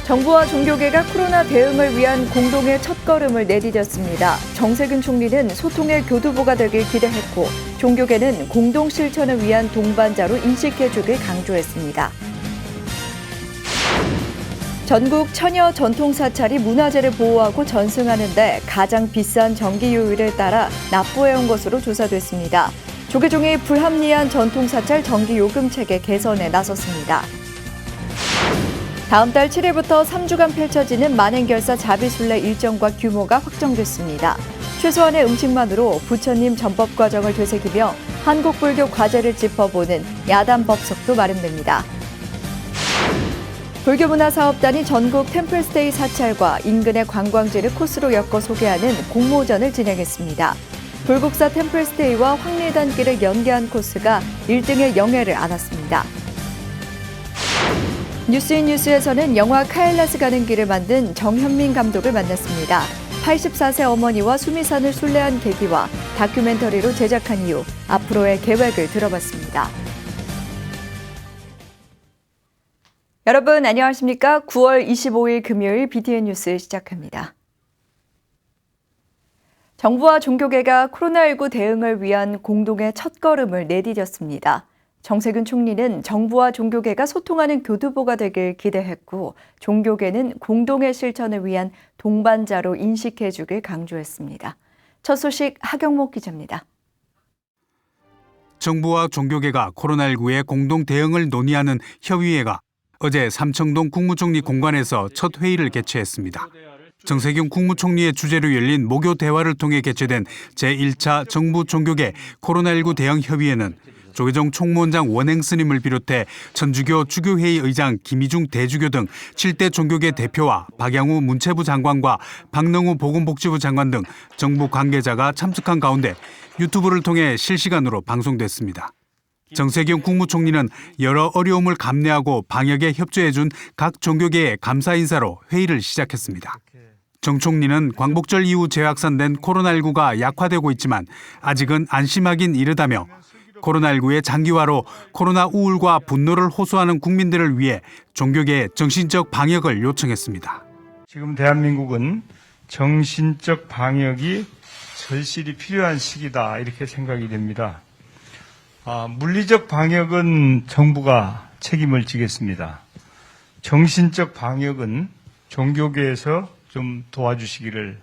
정부와 종교계가 코로나 대응을 위한 공동의 첫걸음을 내디뎠습니다. 정세균 총리는 소통의 교두보가 되길 기대했고 종교계는 공동 실천을 위한 동반자로 인식해주길 강조했습니다. 전국 처녀 전통사찰이 문화재를 보호하고 전승하는 데 가장 비싼 전기요율에 따라 납부해온 것으로 조사됐습니다. 조계종이 불합리한 전통사찰 전기요금 체계 개선에 나섰습니다. 다음 달 7일부터 3주간 펼쳐지는 만행결사 자비순례 일정과 규모가 확정됐습니다. 최소한의 음식만으로 부처님 전법 과정을 되새기며 한국불교 과제를 짚어보는 야단 법석도 마련됩니다. 불교문화사업단이 전국 템플스테이 사찰과 인근의 관광지를 코스로 엮어 소개하는 공모전을 진행했습니다. 불국사 템플스테이와 황리단길을 연계한 코스가 1등의 영예를 안았습니다. 뉴스인뉴스에서는 영화 카일라스 가는 길을 만든 정현민 감독을 만났습니다. 84세 어머니와 수미산을 순례한 계기와 다큐멘터리로 제작한 이유, 앞으로의 계획을 들어봤습니다. 여러분 안녕하십니까? 9월 25일 금요일 BTN 뉴스 시작합니다. 정부와 종교계가 코로나19 대응을 위한 공동의 첫걸음을 내디뎠습니다. 정세균 총리는 정부와 종교계가 소통하는 교두보가 되길 기대했고 종교계는 공동의 실천을 위한 동반자로 인식해주길 강조했습니다. 첫 소식 하경목 기자입니다. 정부와 종교계가 코로나19의 공동 대응을 논의하는 협의회가 어제 삼청동 국무총리 공관에서 첫 회의를 개최했습니다. 정세균 국무총리의 주재로 열린 모교 대화를 통해 개최된 제1차 정부 종교계 코로나19 대응 협의회는 조계종 총무원장 원행 스님을 비롯해 천주교 주교회의 의장 김희중 대주교 등 7대 종교계 대표와 박양우 문체부 장관과 박능우 보건복지부 장관 등 정부 관계자가 참석한 가운데 유튜브를 통해 실시간으로 방송됐습니다. 정세균 국무총리는 여러 어려움을 감내하고 방역에 협조해준 각 종교계의 감사 인사로 회의를 시작했습니다. 정 총리는 광복절 이후 재확산된 코로나19가 약화되고 있지만 아직은 안심하긴 이르다며 코로나19의 장기화로 코로나 우울과 분노를 호소하는 국민들을 위해 종교계의 정신적 방역을 요청했습니다. 지금 대한민국은 정신적 방역이 절실히 필요한 시기다 이렇게 생각이 됩니다. 물리적 방역은 정부가 책임을 지겠습니다. 정신적 방역은 종교계에서 좀 도와주시기를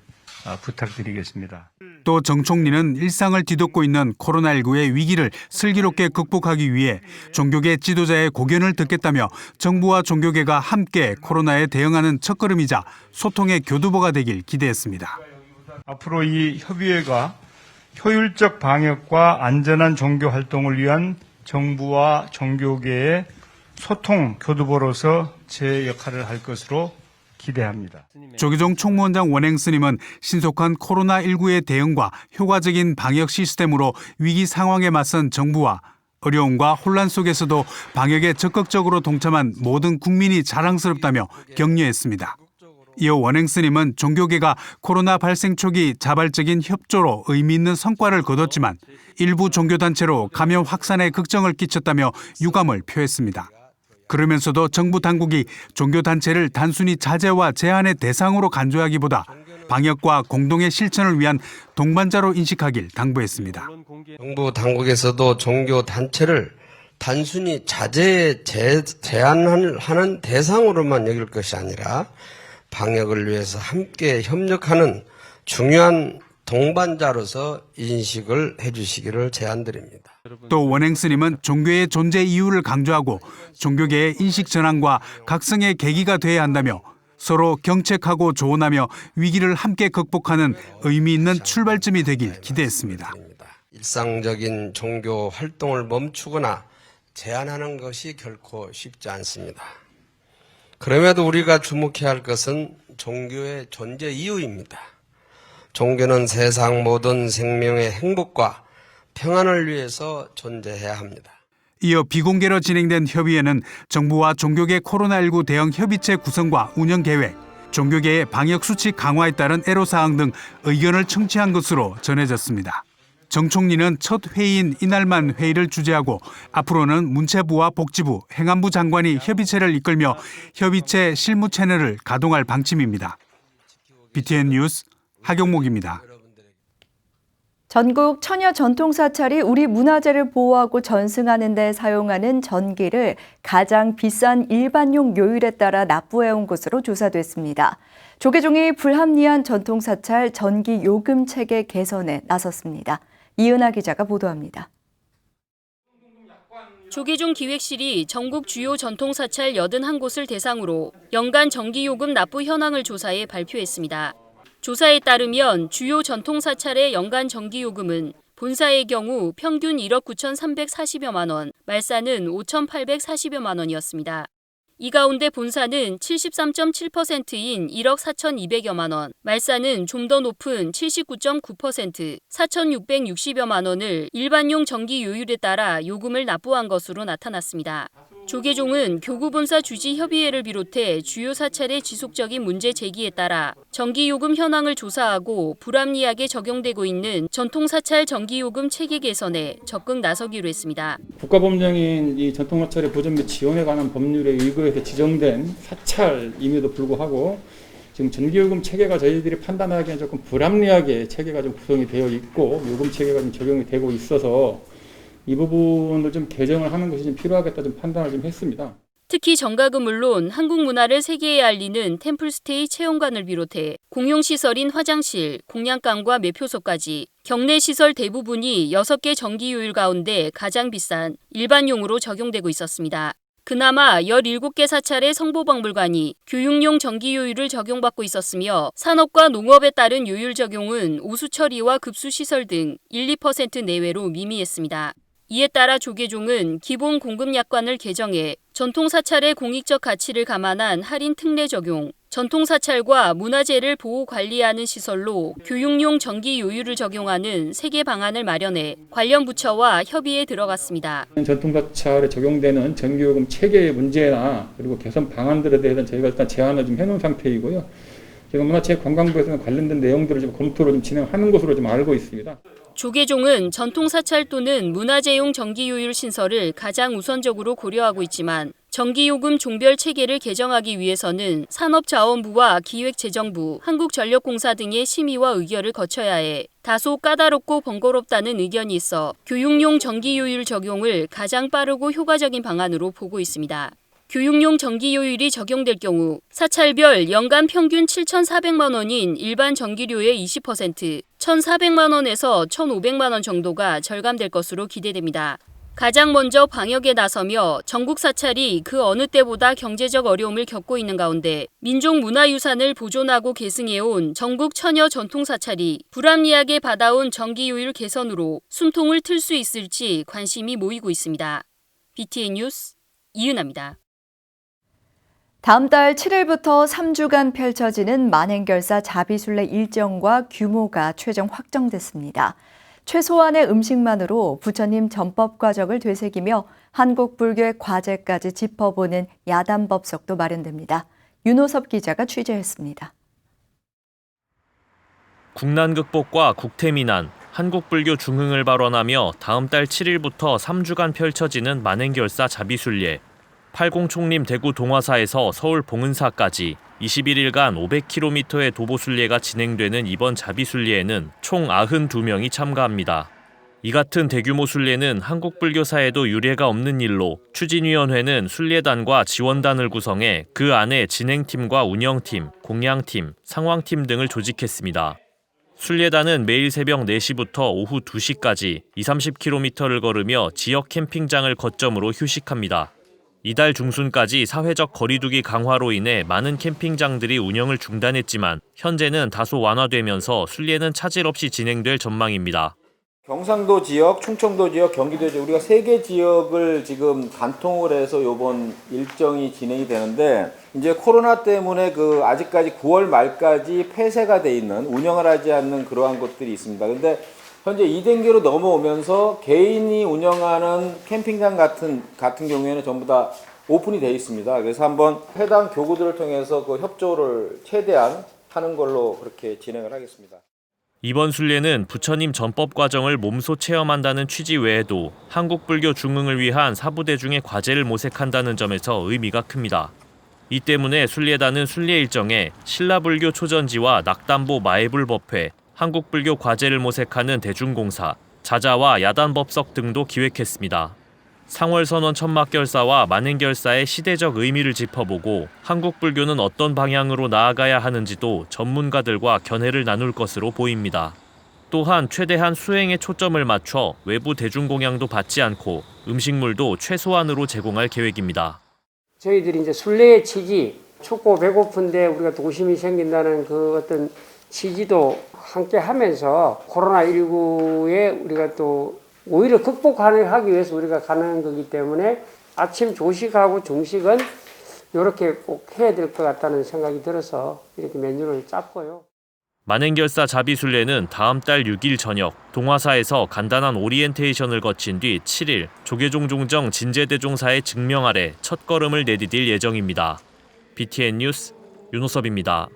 부탁드리겠습니다. 또 정 총리는 일상을 뒤덮고 있는 코로나19의 위기를 슬기롭게 극복하기 위해 종교계 지도자의 고견을 듣겠다며 정부와 종교계가 함께 코로나에 대응하는 첫걸음이자 소통의 교두보가 되길 기대했습니다. 앞으로 이 협의회가 효율적 방역과 안전한 종교 활동을 위한 정부와 종교계의 소통 교두보로서 제 역할을 할 것으로 기대합니다. 조계종 총무원장 원행 스님은 신속한 코로나19의 대응과 효과적인 방역 시스템으로 위기 상황에 맞선 정부와 어려움과 혼란 속에서도 방역에 적극적으로 동참한 모든 국민이 자랑스럽다며 격려했습니다. 이어 원행 스님은 종교계가 코로나 발생 초기 자발적인 협조로 의미 있는 성과를 거뒀지만 일부 종교단체로 감염 확산에 극정을 끼쳤다며 유감을 표했습니다. 그러면서도 정부 당국이 종교단체를 단순히 자제와 제한의 대상으로 간주하기보다 방역과 공동의 실천을 위한 동반자로 인식하길 당부했습니다. 정부 당국에서도 종교단체를 단순히 자제 제한하는 대상으로만 여길 것이 아니라 방역을 위해서 함께 협력하는 중요한 동반자로서 인식을 해주시기를 제안드립니다. 또 원행 스님은 종교의 존재 이유를 강조하고 종교계의 인식 전환과 각성의 계기가 돼야 한다며 서로 경책하고 조언하며 위기를 함께 극복하는 의미 있는 출발점이 되길 기대했습니다. 일상적인 종교 활동을 멈추거나 제한하는 것이 결코 쉽지 않습니다. 그럼에도 우리가 주목해야 할 것은 종교의 존재 이유입니다. 종교는 세상 모든 생명의 행복과 평안을 위해서 존재해야 합니다. 이어 비공개로 진행된 협의회는 정부와 종교계 코로나19 대응 협의체 구성과 운영 계획, 종교계의 방역 수칙 강화에 따른 애로사항 등 의견을 청취한 것으로 전해졌습니다. 정 총리는 첫 회의인 이날만 회의를 주재하고 앞으로는 문체부와 복지부, 행안부 장관이 협의체를 이끌며 협의체 실무 채널을 가동할 방침입니다. BTN 뉴스 하경목입니다. 전국 처녀 전통사찰이 우리 문화재를 보호하고 전승하는 데 사용하는 전기를 가장 비싼 일반용 요율에 따라 납부해온 것으로 조사됐습니다. 조계종이 불합리한 전통사찰 전기 요금 체계 개선에 나섰습니다. 이은하 기자가 보도합니다. 조계종 기획실이 전국 주요 전통사찰 81곳을 대상으로 연간 전기요금 납부 현황을 조사해 발표했습니다. 조사에 따르면 주요 전통사찰의 연간 전기요금은 본사의 경우 평균 1억 9,340여만 원, 말사는 5,840여만 원이었습니다. 이 가운데 본사는 73.7%인 1억 4,200여만 원, 말사는 좀 더 높은 79.9%, 4,660여만 원을 일반용 전기 요율에 따라 요금을 납부한 것으로 나타났습니다. 조계종은 교구본사 주지협의회를 비롯해 주요 사찰의 지속적인 문제 제기에 따라 전기요금 현황을 조사하고 불합리하게 적용되고 있는 전통사찰 전기요금 체계 개선에 적극 나서기로 했습니다. 국가법령인 이 전통사찰의 보존 및 지원에 관한 법률에 의거해서 지정된 사찰임에도 불구하고 지금 전기요금 체계가 저희들이 판단하기엔 조금 불합리하게 체계가 좀 구성이 되어 있고 요금 체계가 좀 적용이 되고 있어서 이 부분을 좀 개정을 하는 것이 좀 필요하겠다 좀 판단을 좀 했습니다. 특히 정각은 물론 한국 문화를 세계에 알리는 템플스테이 체험관을 비롯해 공용시설인 화장실, 공양감과 매표소까지 경내 시설 대부분이 6개 전기요율 가운데 가장 비싼 일반용으로 적용되고 있었습니다. 그나마 17개 사찰의 성보박물관이 교육용 전기요율을 적용받고 있었으며 산업과 농업에 따른 요율 적용은 오수처리와 급수시설 등 1, 2% 내외로 미미했습니다. 이에 따라 조계종은 기본 공급약관을 개정해 전통사찰의 공익적 가치를 감안한 할인 특례 적용, 전통사찰과 문화재를 보호 관리하는 시설로 교육용 전기 요율을 적용하는 3개 방안을 마련해 관련 부처와 협의에 들어갔습니다. 전통사찰에 적용되는 전기요금 체계의 문제나 그리고 개선 방안들에 대해서는 저희가 일단 제안을 좀 해놓은 상태이고요. 지금 문화체육관광부에서는 관련된 내용들을 좀 검토를 좀 진행하는 것으로 좀 알고 있습니다. 조계종은 전통사찰 또는 문화재용 전기요율 신설을 가장 우선적으로 고려하고 있지만 전기요금 종별 체계를 개정하기 위해서는 산업자원부와 기획재정부, 한국전력공사 등의 심의와 의결을 거쳐야 해 다소 까다롭고 번거롭다는 의견이 있어 교육용 전기요율 적용을 가장 빠르고 효과적인 방안으로 보고 있습니다. 교육용 전기요율이 적용될 경우 사찰별 연간 평균 7,400만 원인 일반 전기료의 20%, 1,400만 원에서 1,500만 원 정도가 절감될 것으로 기대됩니다. 가장 먼저 방역에 나서며 전국 사찰이 그 어느 때보다 경제적 어려움을 겪고 있는 가운데 민족문화유산을 보존하고 계승해온 전국 처녀 전통사찰이 불합리하게 받아온 전기요율 개선으로 숨통을 틀 수 있을지 관심이 모이고 있습니다. BTN 뉴스 이은하입니다. 다음 달 7일부터 3주간 펼쳐지는 만행결사 자비순례 일정과 규모가 최종 확정됐습니다. 최소한의 음식만으로 부처님 전법 과정을 되새기며 한국 불교의 과제까지 짚어보는 야단법석도 마련됩니다. 윤호섭 기자가 취재했습니다. 국난 극복과 국태민안, 한국불교 중흥을 발언하며 다음 달 7일부터 3주간 펼쳐지는 만행결사 자비순례, 팔공총림 대구 동화사에서 서울 봉은사까지 21일간 500km의 도보순례가 진행되는 이번 자비순례에는 총 92명이 참가합니다. 이 같은 대규모 순례는 한국불교사에도 유례가 없는 일로 추진위원회는 순례단과 지원단을 구성해 그 안에 진행팀과 운영팀, 공양팀, 상황팀 등을 조직했습니다. 순례단은 매일 새벽 4시부터 오후 2시까지 20-30km를 걸으며 지역 캠핑장을 거점으로 휴식합니다. 이달 중순까지 사회적 거리두기 강화로 인해 많은 캠핑장들이 운영을 중단했지만 현재는 다소 완화되면서 순례는 차질 없이 진행될 전망입니다. 경상도 지역, 충청도 지역, 경기도 지역 우리가 3개 지역을 지금 간통을 해서 이번 일정이 진행이 되는데 이제 코로나 때문에 아직까지 9월 말까지 폐쇄가 돼 있는 운영을 하지 않는 그러한 것들이 있습니다. 근데 현재 2단계로 넘어오면서 개인이 운영하는 캠핑장 같은 경우에는 전부 다 오픈이 되어 있습니다. 그래서 한번 해당 교구들을 통해서 그 협조를 최대한 하는 걸로 그렇게 진행을 하겠습니다. 이번 순례는 부처님 전법 과정을 몸소 체험한다는 취지 외에도 한국불교 중흥을 위한 사부대중의 과제를 모색한다는 점에서 의미가 큽니다. 이 때문에 순례단은 순례 일정에 신라불교 초전지와 낙담보 마애불법회, 한국불교 과제를 모색하는 대중공사, 자자와 야단법석 등도 기획했습니다. 상월선원 천막결사와 만행결사의 시대적 의미를 짚어보고 한국불교는 어떤 방향으로 나아가야 하는지도 전문가들과 견해를 나눌 것으로 보입니다. 또한 최대한 수행에 초점을 맞춰 외부 대중공양도 받지 않고 음식물도 최소한으로 제공할 계획입니다. 저희들이 이제 순례의 취지, 춥고 배고픈데 우리가 도심이 생긴다는 그 어떤 취지도 함께 하면서 코로나19에 우리가 또 오히려 극복하기 위해서 우리가 가는 거기 때문에 아침 조식하고 중식은 이렇게 꼭 해야 될 것 같다는 생각이 들어서 이렇게 메뉴를 짰고요. 만행결사 자비순례는 다음 달 6일 저녁 동화사에서 간단한 오리엔테이션을 거친 뒤 7일 조계종종정 진제대종사의 증명 아래 첫걸음을 내디딜 예정입니다. BTN 뉴스 윤호섭입니다.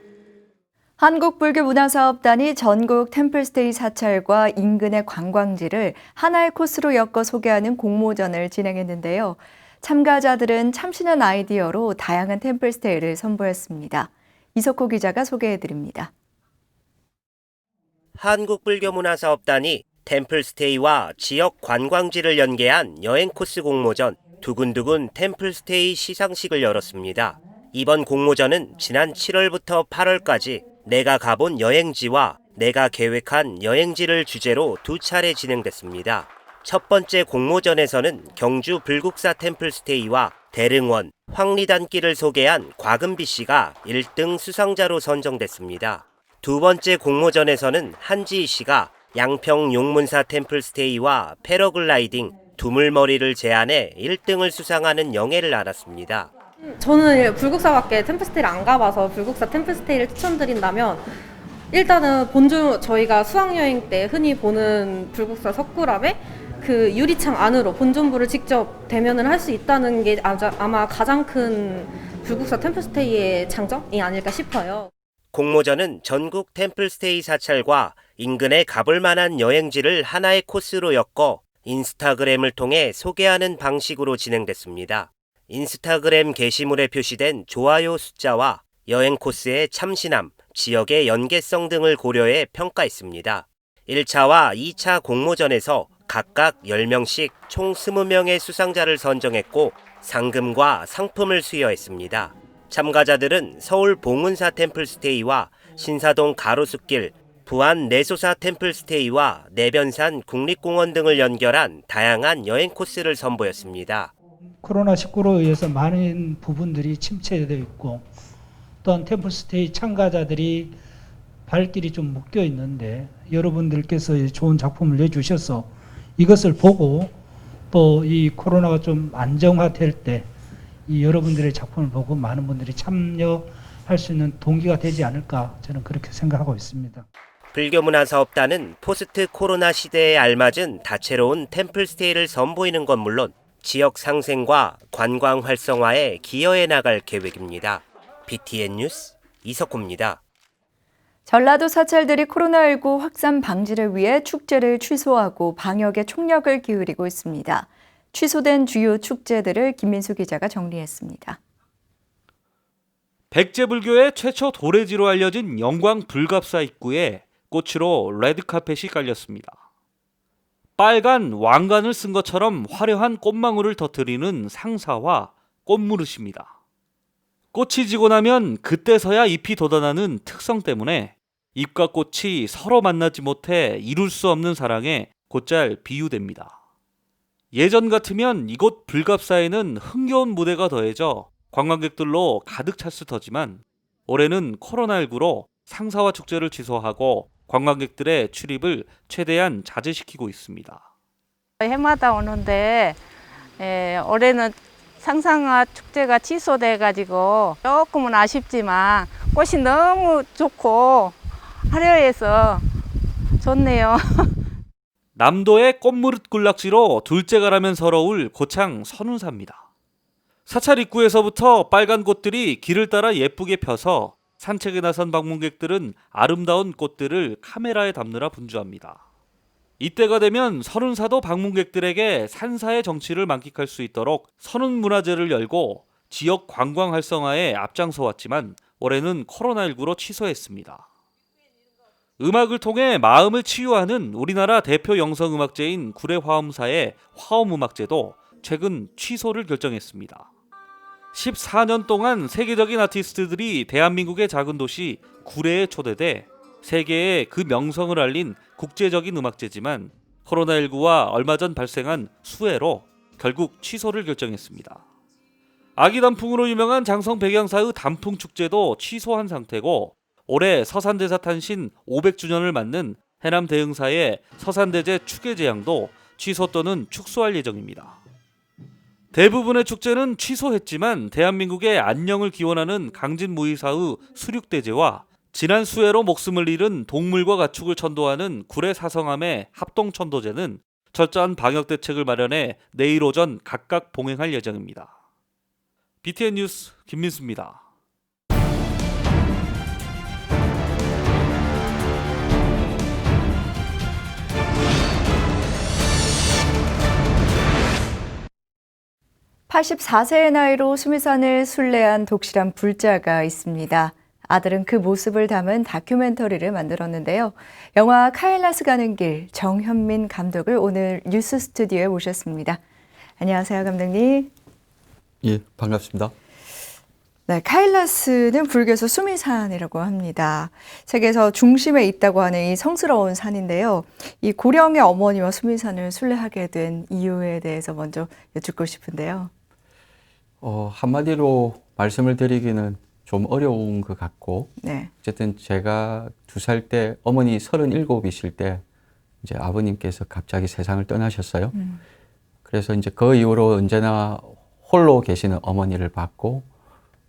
한국불교문화사업단이 전국 템플스테이 사찰과 인근의 관광지를 하나의 코스로 엮어 소개하는 공모전을 진행했는데요. 참가자들은 참신한 아이디어로 다양한 템플스테이를 선보였습니다. 이석호 기자가 소개해드립니다. 한국불교문화사업단이 템플스테이와 지역 관광지를 연계한 여행 코스 공모전 두근두근 템플스테이 시상식을 열었습니다. 이번 공모전은 지난 7월부터 8월까지 내가 가본 여행지와 내가 계획한 여행지를 주제로 두 차례 진행됐습니다. 첫 번째 공모전에서는 경주 불국사 템플스테이와 대릉원, 황리단길을 소개한 곽은비 씨가 1등 수상자로 선정됐습니다. 두 번째 공모전에서는 한지희 씨가 양평 용문사 템플스테이와 패러글라이딩, 두물머리를 제안해 1등을 수상하는 영예를 알았습니다. 저는 불국사밖에 템플스테이를 안 가봐서 불국사 템플스테이를 추천드린다면 일단은 본주 저희가 수학여행 때 흔히 보는 불국사 석굴암에 그 유리창 안으로 본尊부를 직접 대면을 할 수 있다는 게 아마 가장 큰 불국사 템플스테이의 장점이 아닐까 싶어요. 공모전은 전국 템플스테이 사찰과 인근에 가볼 만한 여행지를 하나의 코스로 엮어 인스타그램을 통해 소개하는 방식으로 진행됐습니다. 인스타그램 게시물에 표시된 좋아요 숫자와 여행 코스의 참신함, 지역의 연계성 등을 고려해 평가했습니다. 1차와 2차 공모전에서 각각 10명씩 총 20명의 수상자를 선정했고 상금과 상품을 수여했습니다. 참가자들은 서울 봉은사 템플스테이와 신사동 가로수길, 부안 내소사 템플스테이와 내변산 국립공원 등을 연결한 다양한 여행 코스를 선보였습니다. 코로나19로 의해서 많은 부분들이 침체되어 있고 또한 템플스테이 참가자들이 발길이 좀 묶여 있는데 여러분들께서 좋은 작품을 내주셔서 이것을 보고 또 이 코로나가 좀 안정화될 때 이 여러분들의 작품을 보고 많은 분들이 참여할 수 있는 동기가 되지 않을까 저는 그렇게 생각하고 있습니다. 불교문화사업단은 포스트 코로나 시대에 알맞은 다채로운 템플스테이를 선보이는 건 물론 지역 상생과 관광 활성화에 기여해 나갈 계획입니다. BTN 뉴스 이석호입니다. 전라도 사찰들이 코로나19 확산 방지를 위해 축제를 취소하고 방역에 총력을 기울이고 있습니다. 취소된 주요 축제들을 김민수 기자가 정리했습니다. 백제불교의 최초 도래지로 알려진 영광 불갑사 입구에 꽃으로 레드카펫이 깔렸습니다. 빨간 왕관을 쓴 것처럼 화려한 꽃망울을 터뜨리는 상사와 꽃무릇입니다. 꽃이 지고 나면 그때서야 잎이 돋아나는 특성 때문에 잎과 꽃이 서로 만나지 못해 이룰 수 없는 사랑에 곧잘 비유됩니다. 예전 같으면 이곳 불갑사에는 흥겨운 무대가 더해져 관광객들로 가득 찼을 터지만 올해는 코로나19로 상사화 축제를 취소하고 관광객들의 출입을 최대한 자제시키고 있습니다. 해마다 오는데 올해는 상상화 축제가 취소돼가지고 조금은 아쉽지만 꽃이 너무 좋고 화려해서 좋네요. 남도의 꽃무릇 군락지로 둘째가라면 서러울 고창 선운사입니다. 사찰 입구에서부터 빨간 꽃들이 길을 따라 예쁘게 펴서 산책에 나선 방문객들은 아름다운 꽃들을 카메라에 담느라 분주합니다. 이때가 되면 선운사도 방문객들에게 산사의 정취를 만끽할 수 있도록 선운문화제를 열고 지역 관광 활성화에 앞장서 왔지만 올해는 코로나19로 취소했습니다. 음악을 통해 마음을 치유하는 우리나라 대표 영성음악제인 구례화엄사의 화엄음악제도 최근 취소를 결정했습니다. 14년 동안 세계적인 아티스트들이 대한민국의 작은 도시 구례에 초대돼 세계에 그 명성을 알린 국제적인 음악제지만 코로나19와 얼마 전 발생한 수해로 결국 취소를 결정했습니다. 아기 단풍으로 유명한 장성 백양사의 단풍축제도 취소한 상태고 올해 서산대사 탄신 500주년을 맞는 해남 대흥사의 서산대제 축예제양도 취소 또는 축소할 예정입니다. 대부분의 축제는 취소했지만 대한민국의 안녕을 기원하는 강진무이사의 수륙대제와 지난 수해로 목숨을 잃은 동물과 가축을 천도하는 구례 사성암의 합동천도제는 철저한 방역 대책을 마련해 내일 오전 각각 봉행할 예정입니다. BTN 뉴스 김민수입니다. (84세의) 나이로 수미산을 순례한 독실한 불자가 있습니다. 아들은 그 모습을 담은 다큐멘터리를 만들었는데요. 영화 카일라스 가는 길 정현민 감독을 오늘 뉴스 스튜디오에 모셨습니다. 안녕하세요, 감독님. 예, 반갑습니다. 네, 카일라스는 불교에서 수미산이라고 합니다. 세계에서 중심에 있다고 하는 이 성스러운 산인데요. 이 고령의 어머니와 수미산을 순례하게 된 이유에 대해서 먼저 여쭙고 싶은데요. 한마디로 말씀을 드리기는 좀 어려운 것 같고, 네. 어쨌든 제가 2살 때 어머니 37이실 때 이제 아버님께서 갑자기 세상을 떠나셨어요. 그래서 이제 그 이후로 언제나 홀로 계시는 어머니를 봤고,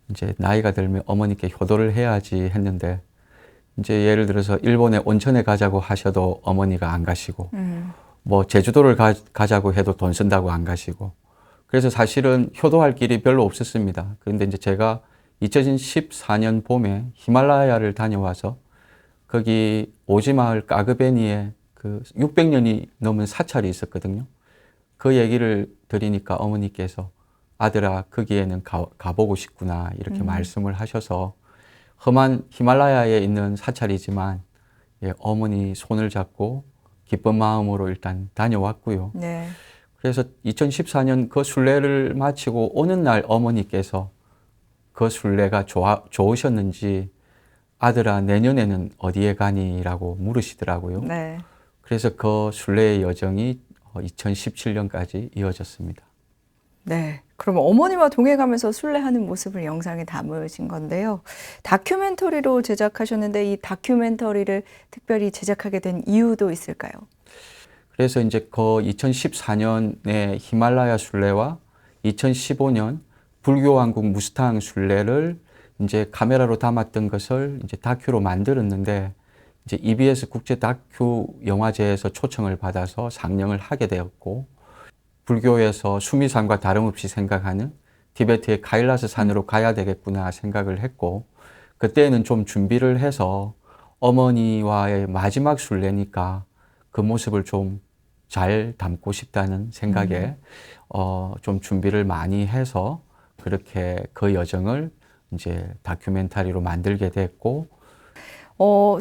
이제 나이가 들면 어머니께 효도를 해야지 했는데, 이제 예를 들어서 일본에 온천에 가자고 하셔도 어머니가 안 가시고, 뭐 제주도를 가자고 해도 돈 쓴다고 안 가시고, 그래서 사실은 효도할 길이 별로 없었습니다. 그런데 이제 제가 2014년 봄에 히말라야를 다녀와서 거기 오지마을 까그베니에 그 600년이 넘은 사찰이 있었거든요. 그 얘기를 들으니까 어머니께서 아들아, 거기에는 가보고 싶구나 이렇게 말씀을 하셔서 험한 히말라야에 있는 사찰이지만 예, 어머니 손을 잡고 기쁜 마음으로 일단 다녀왔고요. 네. 그래서 2014년 그 순례를 마치고 오는 날 어머니께서 그 순례가 좋으셨는지 아들아, 내년에는 어디에 가니? 라고 물으시더라고요. 네. 그래서 그 순례의 여정이 2017년까지 이어졌습니다. 네. 그럼 어머니와 동행하면서 순례하는 모습을 영상에 담으신 건데요. 다큐멘터리로 제작하셨는데 이 다큐멘터리를 특별히 제작하게 된 이유도 있을까요? 그래서 이제 그 2014년에 히말라야 순례와 2015년 불교왕국 무스탕 순례를 이제 카메라로 담았던 것을 이제 다큐로 만들었는데 이제 EBS 국제 다큐 영화제에서 초청을 받아서 상영을 하게 되었고 불교에서 수미산과 다름없이 생각하는 티베트의 카일라스 산으로 가야 되겠구나 생각을 했고 그때는 좀 준비를 해서 어머니와의 마지막 순례니까 그 모습을 좀 잘 담고 싶다는 생각에 좀 준비를 많이 해서 그렇게 그 여정을 이제 다큐멘터리로 만들게 됐고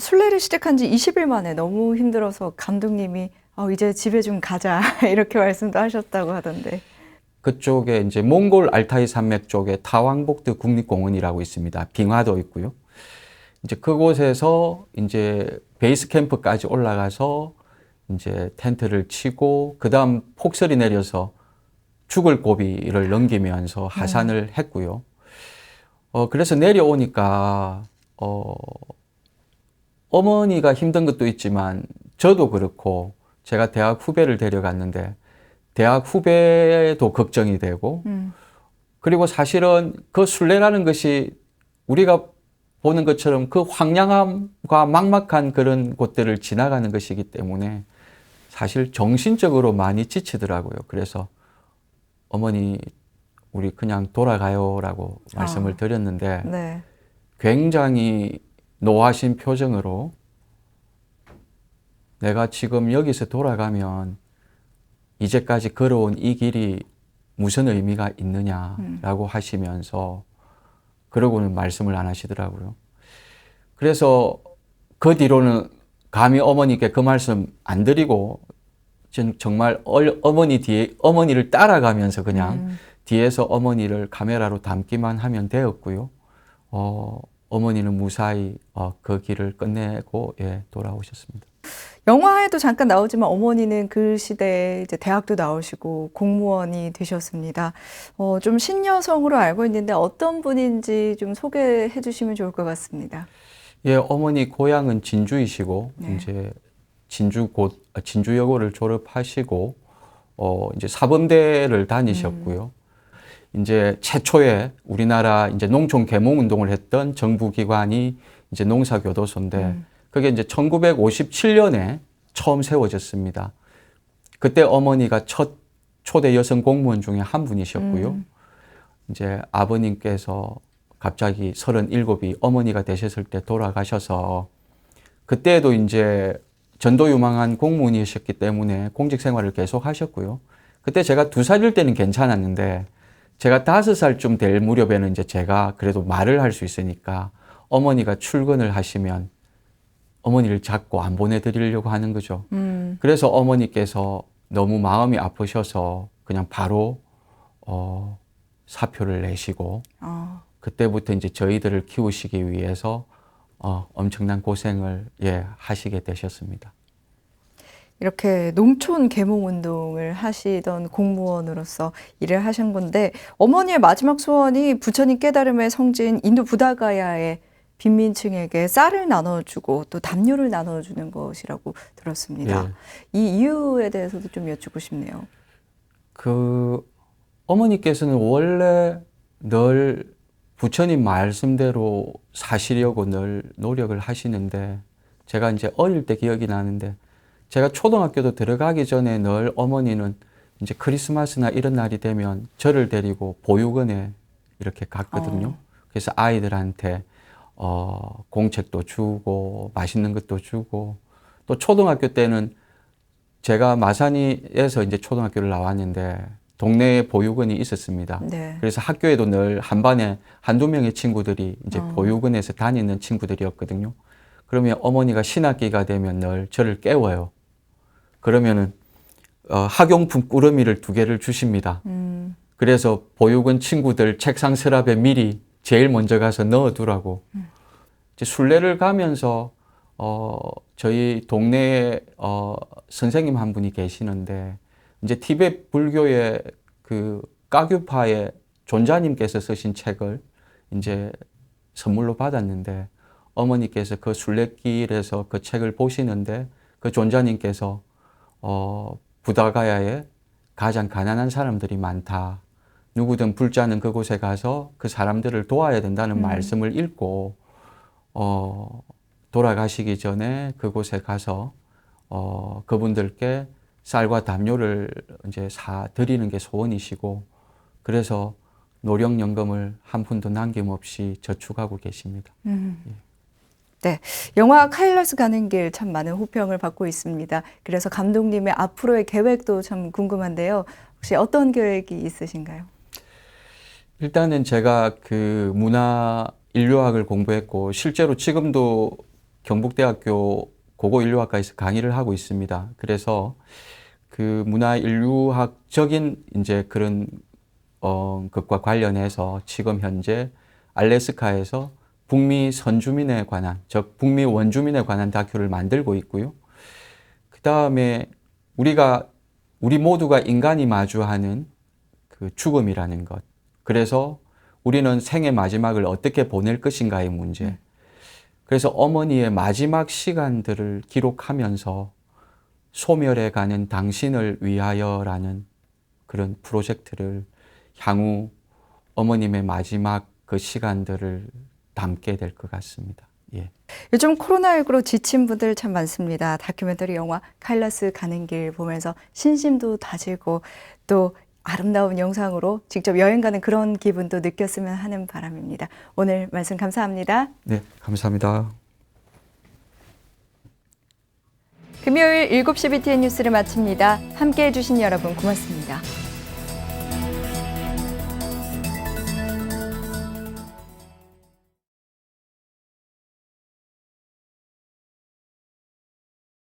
순례를 시작한 지 20일 만에 너무 힘들어서 감독님이 이제 집에 좀 가자 이렇게 말씀도 하셨다고 하던데. 그쪽에 이제 몽골 알타이 산맥 쪽에 타왕복드 국립공원이라고 있습니다. 빙하도 있고요. 이제 그곳에서 이제 베이스 캠프까지 올라가서 이제 텐트를 치고 그다음 폭설이 내려서 죽을 고비를 넘기면서 하산을 했고요. 그래서 내려오니까 어머니가 힘든 것도 있지만 저도 그렇고 제가 대학 후배를 데려갔는데 대학 후배도 걱정이 되고 그리고 사실은 그 순례라는 것이 우리가 보는 것처럼 그 황량함과 막막한 그런 곳들을 지나가는 것이기 때문에 사실 정신적으로 많이 지치더라고요. 그래서 어머니 우리 그냥 돌아가요라고 말씀을 드렸는데 네. 굉장히 노하신 표정으로 내가 지금 여기서 돌아가면 이제까지 걸어온 이 길이 무슨 의미가 있느냐라고 하시면서 그러고는 말씀을 안 하시더라고요. 그래서 그 뒤로는 감히 어머니께 그 말씀 안 드리고 정말 어머니를 따라가면서 그냥 뒤에서 어머니를 카메라로 담기만 하면 되었고요. 어머니는 무사히 그 길을 끝내고 돌아오셨습니다. 영화에도 잠깐 나오지만 어머니는 그 시대에 이제 대학도 나오시고 공무원이 되셨습니다. 좀 신여성으로 알고 있는데 어떤 분인지 좀 소개해 주시면 좋을 것 같습니다. 예, 어머니 고향은 진주이시고 이제 진주여고를 졸업하시고 이제 사범대를 다니셨고요. 이제 최초에 우리나라 이제 농촌 계몽 운동을 했던 정부기관이 이제 농사교도소인데 그게 이제 1957년에 처음 세워졌습니다. 그때 어머니가 첫 초대 여성 공무원 중에 한 분이셨고요. 이제 아버님께서 갑자기 37이 어머니가 되셨을 때 돌아가셔서 그때도 이제 전도유망한 공무원이셨기 때문에 공직 생활을 계속 하셨고요. 그때 제가 2살일 때는 괜찮았는데 제가 5살쯤 될 무렵에는 이제 제가 그래도 말을 할 수 있으니까 어머니가 출근을 하시면 어머니를 잡고 안 보내드리려고 하는 거죠. 그래서 어머니께서 너무 마음이 아프셔서 그냥 바로 사표를 내시고 그때부터 이제 저희들을 키우시기 위해서 엄청난 고생을 하시게 되셨습니다. 이렇게 농촌 계몽운동을 하시던 공무원으로서 일을 하신 건데 어머니의 마지막 소원이 부처님 깨달음의 성지인 인도 부다가야의 빈민층에게 쌀을 나눠주고 또 담요를 나눠주는 것이라고 들었습니다. 이 이유에 대해서도 좀 여쭙고 싶네요. 어머니께서는 원래 늘 부처님 말씀대로 사시려고 늘 노력을 하시는데 제가 이제 어릴 때 기억이 나는데 제가 초등학교도 들어가기 전에 늘 어머니는 이제 크리스마스나 이런 날이 되면 저를 데리고 보육원에 이렇게 갔거든요. 그래서 아이들한테 공책도 주고 맛있는 것도 주고 또 초등학교 때는 제가 마산에서 이제 초등학교를 나왔는데 동네에 보육원이 있었습니다. 그래서 학교에도 늘 한 반에 한두 명의 친구들이 이제 보육원에서 다니는 친구들이었거든요. 그러면 어머니가 신학기가 되면 늘 저를 깨워요. 그러면은 학용품 꾸러미를 2개를 주십니다. 그래서 보육원 친구들 책상 서랍에 미리 제일 먼저 가서 넣어두라고. 이제 순례를 가면서 저희 동네에 선생님 한 분이 계시는데 이제 티베트 불교의 그 까규파의 존자님께서 쓰신 책을 이제 선물로 받았는데 어머니께서 그 순례길에서 그 책을 보시는데 그 존자님께서 부다가야에 가장 가난한 사람들이 많다. 누구든 불자는 그곳에 가서 그 사람들을 도와야 된다는 말씀을 읽고 돌아가시기 전에 그곳에 가서 그분들께 쌀과 담요를 이제 사 드리는 게 소원이시고 그래서 노령연금을 한 푼도 남김없이 저축하고 계십니다. 네, 영화 카일러스 가는 길 참 많은 호평을 받고 있습니다. 그래서 감독님의 앞으로의 계획도 참 궁금한데요. 혹시 어떤 계획이 있으신가요? 일단은 제가 그 문화 인류학을 공부했고 실제로 지금도 경북대학교 고고인류학과에서 강의를 하고 있습니다. 그래서 그 문화 인류학적인 이제 그런 것과 관련해서 지금 현재 알래스카에서 북미 선주민에 관한, 즉 북미 원주민에 관한 다큐를 만들고 있고요. 그 다음에 우리 모두가 인간이 마주하는 그 죽음이라는 것. 그래서 우리는 생의 마지막을 어떻게 보낼 것인가의 문제. 그래서 어머니의 마지막 시간들을 기록하면서 소멸해 가는 당신을 위하여라는 그런 프로젝트를 향후 어머님의 마지막 그 시간들을 담게 될 것 같습니다. 요즘 코로나19로 지친 분들 참 많습니다. 다큐멘터리 영화 카일러스 가는 길 보면서 신심도 다지고 또 아름다운 영상으로 직접 여행 가는 그런 기분도 느꼈으면 하는 바람입니다. 오늘 말씀 감사합니다. 네, 감사합니다. 금요일 7시 BTN 뉴스를 마칩니다. 함께해 주신 여러분 고맙습니다.